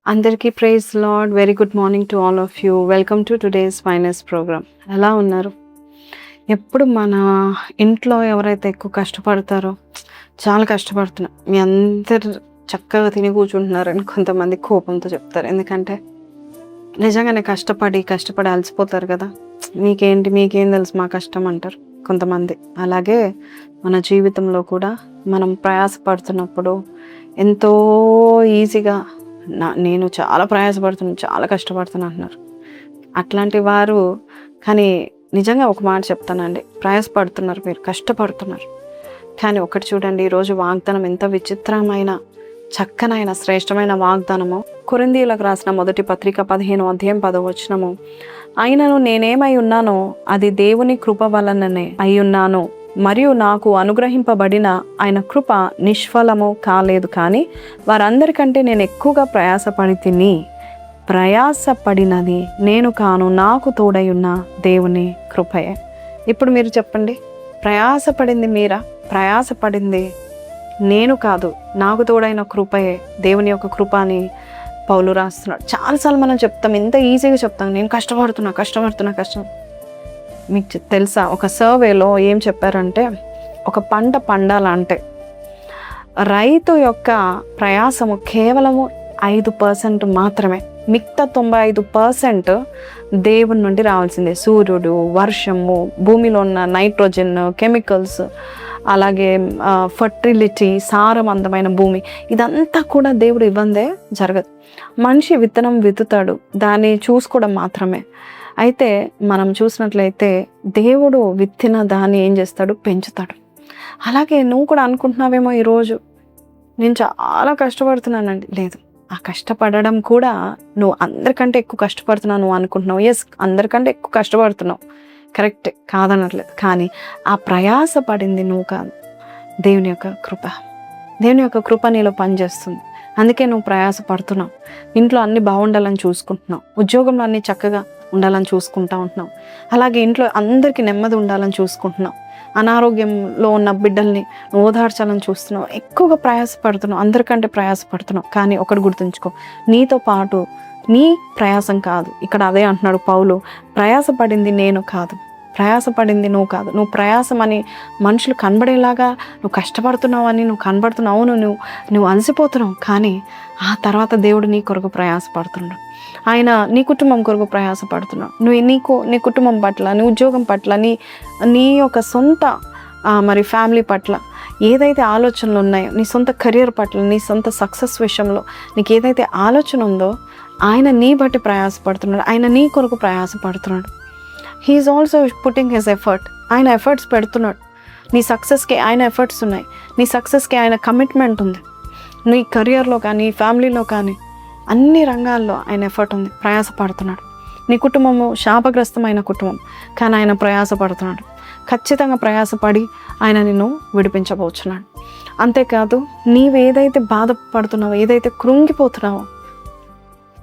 అందరికీ praise Lord. Very good morning to all of you. Welcome to today's finance program. ఎలా ఉన్నారు? ఎప్పుడు మన ఇంట్లో ఎవరైతే ఎక్కువ కష్టపడతారో, చాలా కష్టపడుతున్నా మీ అందరు చక్కగా తిని కూర్చుంటున్నారని కొంతమంది కోపంతో చెప్తారు. ఎందుకంటే నిజంగానే కష్టపడి అలసిపోతారు కదా. మీకేం తెలుసు మా కష్టం అంటారు కొంతమంది. అలాగే మన జీవితంలో కూడా మనం ప్రయాసపడుతున్నప్పుడు ఎంతో ఈజీగా నేను చాలా ప్రయాసపడుతున్నాను, చాలా కష్టపడుతున్నా అంటున్నారు. అట్లాంటి వారు కానీ నిజంగా ఒక మాట చెప్తానండి, ప్రయాసపడుతున్నారు, మీరు కష్టపడుతున్నారు. కానీ ఒకటి చూడండి, ఈరోజు వాగ్దానం ఎంత విచిత్రమైన చక్కనైన శ్రేష్టమైన వాగ్దానము. కొరింథీయులకు రాసిన మొదటి పత్రిక 15వ అధ్యాయం 10వ వచనము, అయినను నేనేమై ఉన్నానో అది దేవుని కృప వలననే అయ్యున్నాను, మరియు నాకు అనుగ్రహింపబడిన ఆయన కృప నిష్ఫలము కాలేదు. కానీ వారందరికంటే నేను ఎక్కువగా ప్రయాసపడినది నేను కాను, నాకు తోడై ఉన్న దేవుని కృపయే. ఇప్పుడు మీరు చెప్పండి, ప్రయాసపడింది మీరా? ప్రయాసపడింది నేను కాదు, నాకు తోడైన కృపయే, దేవుని యొక్క కృప అని పౌలు రాస్తున్నాడు. చాలాసార్లు మనం చెప్తాం, ఎంత ఈజీగా చెప్తాం, నేను కష్టం. మీకు తెలుసా, ఒక సర్వేలో ఏం చెప్పారంటే, ఒక పంట పండాలంటే రైతు యొక్క ప్రయాసము కేవలము 5% మాత్రమే, మిగతా 95% దేవుని నుండి రావాల్సిందే. సూర్యుడు, వర్షము, భూమిలో ఉన్న నైట్రోజన్, కెమికల్స్, అలాగే ఫర్టిలిటీ, సారవంతమైన భూమి, ఇదంతా కూడా దేవుడు ఇవ్వందే జరగదు. మనిషి విత్తనం విత్తుతాడు, దాన్ని చూసుకోవడం మాత్రమే. అయితే మనం చూసినట్లయితే దేవుడు విత్తిన దాన్ని ఏం చేస్తాడు? పెంచుతాడు. అలాగే నువ్వు కూడా అనుకుంటున్నావేమో ఈరోజు, నేను చాలా కష్టపడుతున్నానండి. లేదు, ఆ కష్టపడడం కూడా నువ్వు అందరికంటే ఎక్కువ కష్టపడుతున్నావు నువ్వు అనుకుంటున్నావు. ఎస్, అందరికంటే ఎక్కువ కష్టపడుతున్నావు, కరెక్టే, కాదనట్లేదు. కానీ ఆ ప్రయాస పడింది నువ్వు కాదు, దేవుని యొక్క కృప నీలో పనిచేస్తుంది. అందుకే నువ్వు ప్రయాస పడుతున్నావు. ఇంట్లో అన్నీ బాగుండాలని చూసుకుంటున్నావు, ఉద్యోగంలో అన్నీ చక్కగా ఉండాలని చూసుకుంటా ఉంటున్నావు, అలాగే ఇంట్లో అందరికీ నెమ్మది ఉండాలని చూసుకుంటున్నావు, అనారోగ్యంలో ఉన్న బిడ్డల్ని ఓదార్చాలని చూస్తున్నావు, ఎక్కువగా ప్రయాసపడుతున్నావు, అందరికంటే ప్రయాసపడుతున్నావు. కానీ ఒకటి గుర్తుంచుకో, నీతో పాటు నీ ప్రయాసం కాదు. ఇక్కడ అదే అంటున్నాడు పౌలు, ప్రయాసపడింది నేను కాదు, ప్రయాసపడింది నువ్వు కాదు. నువ్వు ప్రయాసం అని మనుషులు కనబడేలాగా నువ్వు కష్టపడుతున్నావు, నువ్వు కనబడుతున్నావు, నువ్వు అలసిపోతున్నావు. కానీ ఆ తర్వాత దేవుడు నీ కొరకు ప్రయాసపడుతున్నాడు. ఆయన నీ కుటుంబం కొరకు ప్రయాసపడుతున్నావు. నీ కుటుంబం పట్ల, నీ ఉద్యోగం పట్ల, నీ యొక్క సొంత ఫ్యామిలీ పట్ల ఏదైతే ఆలోచనలు ఉన్నాయో, నీ సొంత కెరియర్ పట్ల, నీ సొంత సక్సెస్ విషయంలో నీకు ఏదైతే ఆలోచన ఉందో, ఆయన నీ బట్టి ప్రయాసపడుతున్నాడు, ఆయన నీ కొరకు ప్రయాసపడుతున్నాడు. He is also putting his effort. ఆయన ఎఫర్ట్స్ పెడుతున్నాడు. నీ సక్సెస్కి ఆయన ఎఫర్ట్స్ ఉన్నాయి, నీ సక్సెస్కి ఆయన కమిట్మెంట్ ఉంది. నీ కెరియర్లో కానీ, ఫ్యామిలీలో కానీ, అన్ని రంగాల్లో ఆయన ఎఫర్ట్ ఉంది, ప్రయాసపడుతున్నాడు. నీ కుటుంబము శాపగ్రస్తమైన కుటుంబం, కానీ ఆయన ప్రయాసపడుతున్నాడు. ఖచ్చితంగా ప్రయాసపడి ఆయన నిన్ను విడిపించబోతున్నాడు. అంతేకాదు, నీవేదైతే బాధపడుతున్నావో, ఏదైతే కృంగిపోతున్నావో,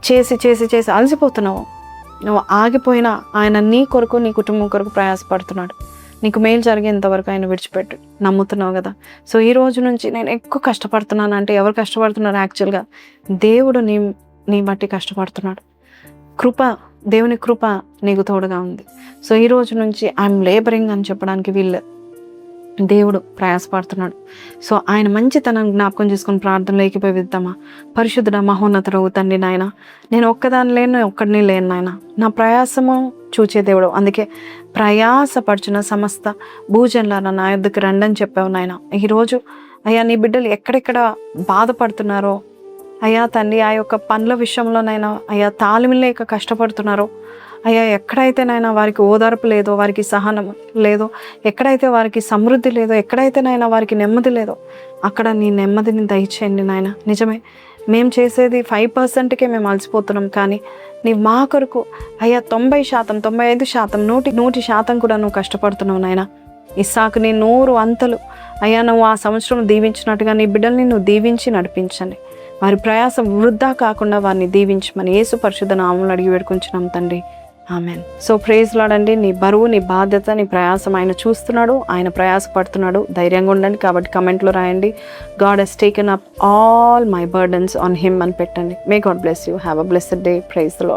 చేసి అలసిపోతున్నావో, నువ్వు ఆగిపోయినా ఆయన నీ కొరకు, నీ కుటుంబం కొరకు ప్రయాసపడుతున్నాడు. నీకు మేలు జరిగేంత వరకు ఆయన విడిచిపెట్టు. నమ్ముతున్నావు కదా. సో ఈ రోజు నుంచి నేను ఎక్కువ కష్టపడుతున్నాను అంటే ఎవరు కష్టపడుతున్నారు? యాక్చువల్గా దేవుడు నీ బట్టి కష్టపడుతున్నాడు. దేవుని కృప నీకు తోడుగా ఉంది. సో ఈ రోజు నుంచి ఐఎమ్ లేబరింగ్ అని చెప్పడానికి దేవుడు ప్రయాసపడుతున్నాడు. సో ఆయన మంచితనం జ్ఞాపకం చేసుకుని ప్రార్థనలో ఏకీభవిద్దామా? పరిశుద్ధుడా, మహోన్నతుడవు తండ్రి, నాయన నేను ఒక్కడిని లేను నాయన, నా ప్రయాసము చూచే దేవుడు. అందుకే ప్రయాసపడుచున్న సమస్త భూజనులారా నా యొద్దకు రండి అని చెప్పావు నాయన. ఈరోజు అయ్యా, నీ బిడ్డలు ఎక్కడెక్కడ బాధపడుతున్నారో అయ్యా తండ్రి, ఆ యొక్క పనుల విషయంలోనైనా అయ్యా తాళిమి లేక కష్టపడుతున్నారో, అయ్యా ఎక్కడైతే నైనా వారికి ఓదార్పు లేదో, వారికి సహనం లేదో, ఎక్కడైతే వారికి సమృద్ధి లేదో, ఎక్కడైతే నైనా వారికి నెమ్మది లేదో, అక్కడ నీ నెమ్మదిని దయచేయండి నాయన. నిజమే, మేము చేసేది 5%కే మేము అలసిపోతున్నాం, కానీ నీ మా కొరకు అయ్యా 90%, 95%, 100% కూడా నువ్వు కష్టపడుతున్నావు నాయన. ఇస్సాకుని 100 అంతలు అయ్యా నువ్వు ఆ సంవత్సరం దీవించినట్టుగా నీ బిడ్డల్ని నువ్వు దీవించి నడిపించండి. వారి ప్రయాసం వృధా కాకుండా వారిని దీవించమని యేసు పరిశుద్ధ నామములో అడిగి వేడుకుంటున్నాం తండ్రి. ఆమెన్. సో ప్రైజ్ లార్డ్ అండి. నీ బరువు, నీ బాధ్యత, నీ ప్రయాసం ఆయన చూస్తున్నాడు, ఆయన ప్రయాస పడుతున్నాడు. ధైర్యంగా ఉండండి. కాబట్టి కమెంట్లో రాయండి, God he's taken up all my burdens on him అని పెట్టండి. May God bless you. Have a blessed day. Praise the lord.